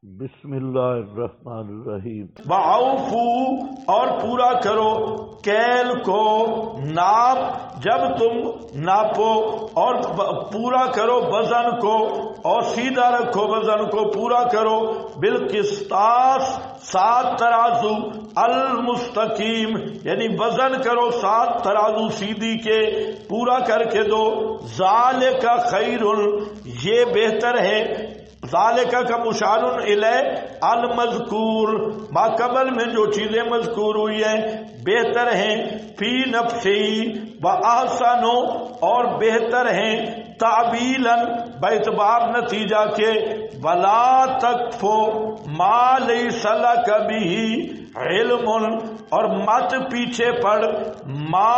بسم اللہ الرحمن الرحیم۔ وَأَوْفُوا اور پورا کرو کیل کو، ناپ جب تم ناپو، اور پورا کرو وزن کو، اور سیدھا رکھو وزن کو، پورا کرو بالقسطاس، 7 ترازو، المستقیم یعنی وزن کرو 7 ترازو سیدھی کے، پورا کر کے دو۔ ذالک خیر، یہ بہتر ہے، ذالک کا مشار الیہ المذکور، ما قبل میں جو چیزیں مذکور ہوئی ہیں بہتر ہیں، فی نفسی و احسن، اور بہتر ہیں تعبیلا باعتبار نتیجہ کے، ولا تکفو ما لیس لک بہ علم، اور مت پیچھے پڑ ما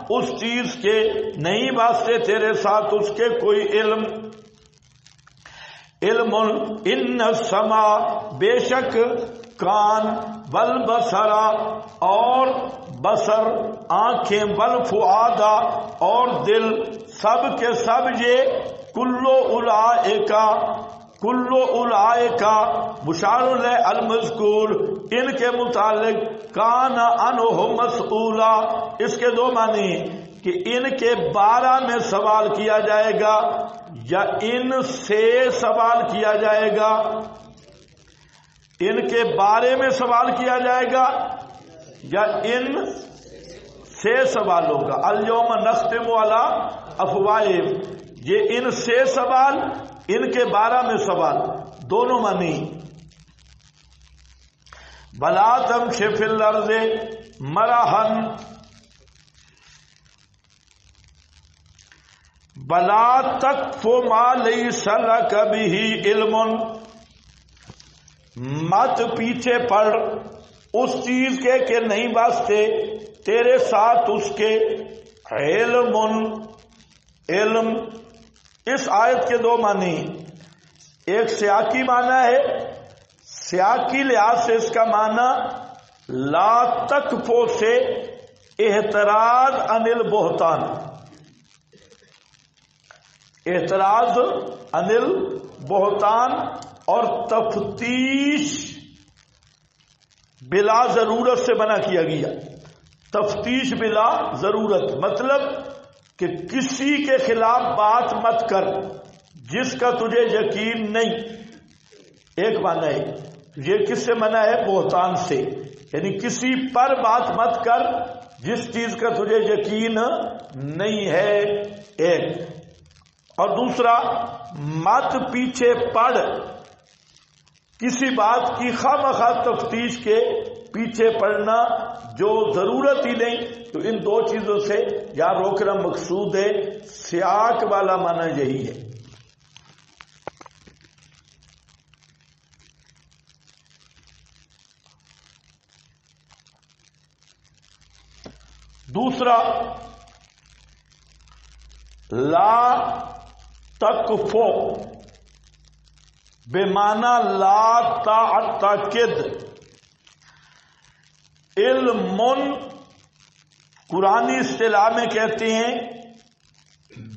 اس چیز کے نہیں واسطے تیرے ساتھ اس کے کوئی علم۔ علم ان السمع، بے شک کان، والبصر اور بصر آنکھیں، والفؤاد اور دل، سب کے سب یہ کلو اولئکا مشار الیہ المذکور، ان کے متعلق کان عنہ مسئولا، اس کے 2 معنی کہ ان کے بارے میں سوال کیا جائے گا یا ان سے سوال کیا جائے گا، ان کے بارے میں سوال کیا جائے گا یا ان سے سوال ہوگا۔ الیوم نختم علی افواہہم، یہ ان سے سوال، ان کے بارے میں سوال، دونوں معنی۔ ولا تمش فی الارض مرحا، ولا تکف ما لیس لک بہ علم، مت پیچھے پڑ اس چیز کے کہ نہیں واسطے تیرے ساتھ اس کے علم۔ علم اس آیت کے 2 معنی، ایک سیاقی معنی ہے، سیاقی لحاظ سے اس کا معنی لا تکفو سے احتراز عن البہتان، اعتراض عن البہتان، اور تفتیش بلا ضرورت سے منع کیا گیا۔ تفتیش بلا ضرورت مطلب کہ کسی کے خلاف بات مت کر جس کا تجھے یقین نہیں، ایک معنی ہے۔ یہ کس سے منع ہے؟ بہتان سے، یعنی کسی پر بات مت کر جس چیز کا تجھے یقین نہیں ہے، ایک۔ اور دوسرا، مت پیچھے پڑ کسی بات کی خواہ مخواہ تفتیش کے پیچھے پڑنا جو ضرورت ہی نہیں، تو ان 2 چیزوں سے یا روکنا مقصود ہے، سیاق والا معنی یہی ہے۔ دوسرا، لا تکفو بے معنی لا تعتقد، علم قرآنی اصطلاح میں کہتے ہیں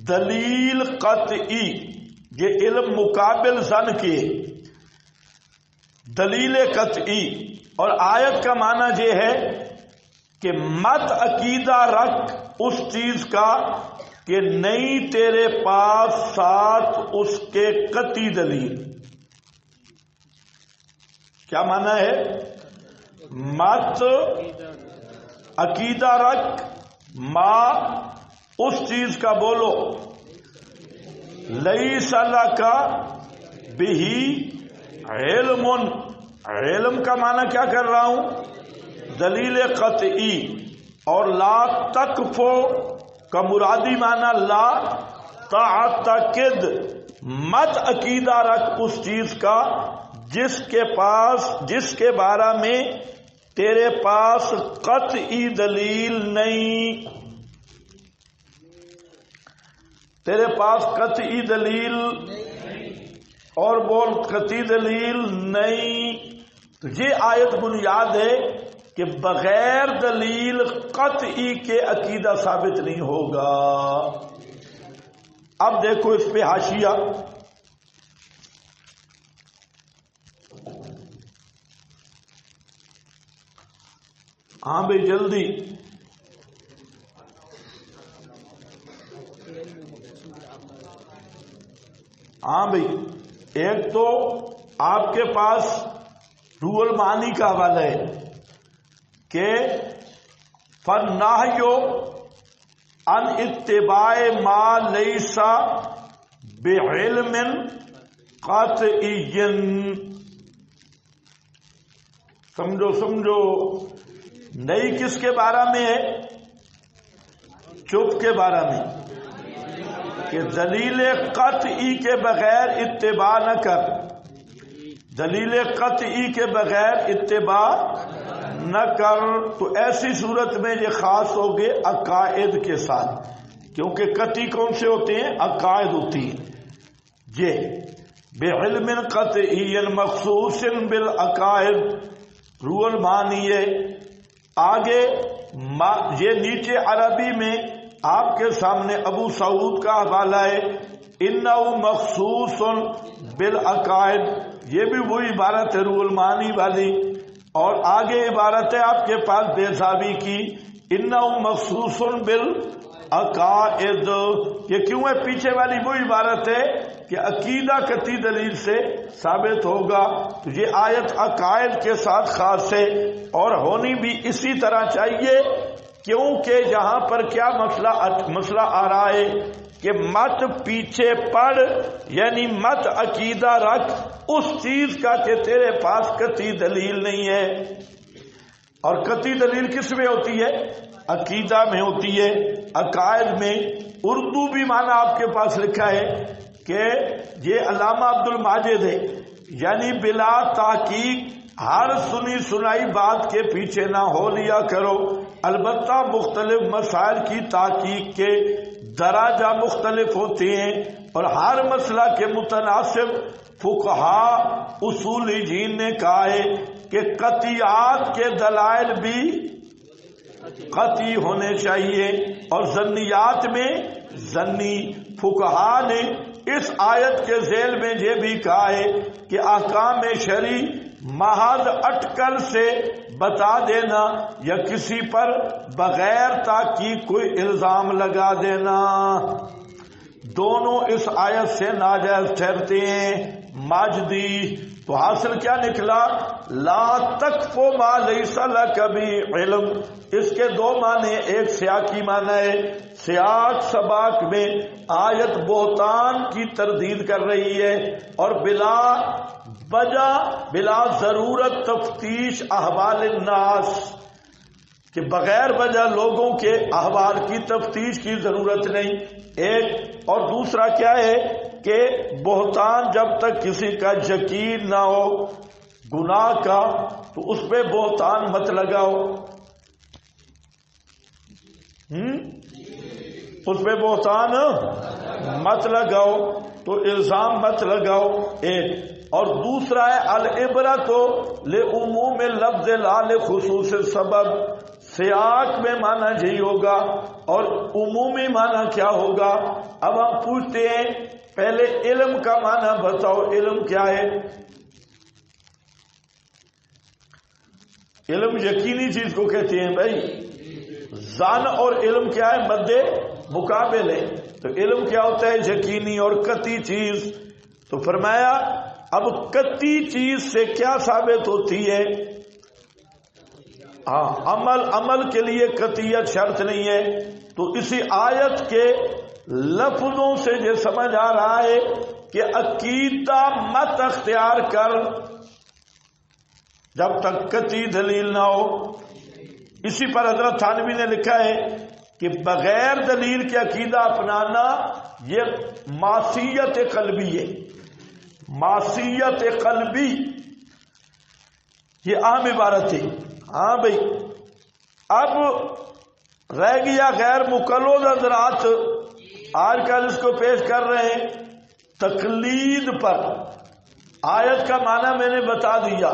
دلیل قطعی، یہ علم مقابل ظن کے دلیل قطعی، اور آیت کا معنی یہ ہے کہ مت عقیدہ رکھ اس چیز کا کہ نہیں تیرے پاس ساتھ اس کے قطعی دلیل۔ کیا معنی ہے؟ مت عقیدہ رکھ ما اس چیز کا بولو لیس لک بہ علم، علم کا معنی کیا کر رہا ہوں؟ دلیل قطعی۔ اور لا تکفو کا مرادی معنی لا تعتقد، مت عقیدہ رکھ اس چیز کا جس کے بارے میں تیرے پاس قطعی دلیل نہیں، تیرے پاس قطعی دلیل، اور بول قطعی دلیل نہیں۔ تو یہ آیت بنیاد ہے کہ بغیر دلیل قطعی کے عقیدہ ثابت نہیں ہوگا۔ اب دیکھو اس پہ حاشیہ، ہاں بھائی جلدی. ہاں بھائی ایک تو آپ کے پاس روح المعانی کا حوالہ ہے کہ فالنہی عن اتباع ما لیس بعلم قطعی. سمجھو نہیں کس کے بارے میں ہے؟ چپ کے بارے میں کہ دلیل قطعی کے بغیر اتباع نہ کر. دلیل قطعی کے بغیر اتباع نہ کر. تو ایسی صورت میں یہ خاص ہو گئے عقائد کے ساتھ، کیونکہ قطعی کون سے ہوتے ہیں؟ عقائد ہوتی ہیں. یہ بعلم قطعی مخصوص بالعقائد روح المعانی ہے. آگے یہ نیچے عربی میں آپ کے سامنے ابو سعود کا حوالہ ہے انہ مخصوص بالعقائد. یہ بھی وہی عبارت ہے روح المعانی والی. اور آگے عبارت ہے آپ کے پاس بیضاوی کی انہ مخصوص بالعقائد. یہ کیوں ہے؟ پیچھے والی وہی عبارت ہے کہ عقیدہ قطعی دلیل سے ثابت ہوگا. تو یہ آیت عقائد کے ساتھ خاص ہے اور ہونی بھی اسی طرح چاہیے، کیونکہ یہاں پر کیا مسئلہ آ رہا ہے کہ مت پیچھے پڑ، یعنی مت عقیدہ رکھ اس چیز کا کہ تیرے پاس قطعی دلیل نہیں ہے. اور قطعی دلیل کس میں ہوتی ہے؟ عقیدہ میں ہوتی ہے، عقائد میں. اردو بھی معنی آپ کے پاس لکھا ہے کہ یہ علامہ عبد الماجد ہے، یعنی بلا تحقیق ہر سنی سنائی بات کے پیچھے نہ ہو لیا کرو. البتہ مختلف مسائل کی تحقیق کے درجہ مختلف ہوتے ہیں اور ہر مسئلہ کے متناسب فقہا اصولی جین نے کہا ہے کہ قطعیات کے دلائل بھی قطعی ہونے چاہیے اور ظنیات میں ظنی. فقہا نے اس آیت کے ذیل میں یہ بھی کہا ہے کہ احکام شرعی محض اٹکل سے بتا دینا یا کسی پر بغیر تحقیق کوئی الزام لگا دینا، دونوں اس آیت سے ناجائز ٹھہرتے ہیں. ماجدی تو حاصل کیا نکلا؟ لا تقف ما لیس لک بہ علم. اس کے دو معنی، ایک سیاقی معنی ہے. سیاق سباق میں آیت بہتان کی تردید کر رہی ہے اور بلا ضرورت تفتیش احوال الناس، کہ بغیر وجہ لوگوں کے احوال کی تفتیش کی ضرورت نہیں. ایک اور دوسرا کیا ہے کہ بہتان جب تک کسی کا یقین نہ ہو گناہ کا تو اس پہ بہتان مت لگاؤ. اس پہ بہتان مت لگاؤ، تو الزام مت لگاؤ. ایک اور دوسرا ہے العبرۃ لعموم اللفظ لا لخصوص السبب. سیاق میں معنی یہی ہوگا اور عمومی معنی کیا ہوگا؟ اب ہم پوچھتے ہیں پہلے علم کا معنی بتاؤ. علم کیا ہے؟ علم یقینی چیز کو کہتے ہیں بھائی. ظن اور علم کیا ہے؟ مد مقابل ہے. تو علم کیا ہوتا ہے؟ یقینی اور قطعی چیز. تو فرمایا اب قطعی چیز سے کیا ثابت ہوتی ہے؟ ہاں عمل کے لیے قطعیت شرط نہیں ہے. تو اسی آیت کے لفظوں سے یہ سمجھ آ رہا ہے کہ عقیدہ مت اختیار کر جب تک قطعی دلیل نہ ہو. اسی پر حضرت تھانوی نے لکھا ہے کہ بغیر دلیل کے عقیدہ اپنانا یہ معصیت قلبی ہے. معصیت قلبی یہ عام عبارت ہے. ہاں بھائی اب رہ گیا غیر مقلد حضرات آج کل اس کو پیش کر رہے ہیں تقلید پر. آیت کا معنی میں نے بتا دیا.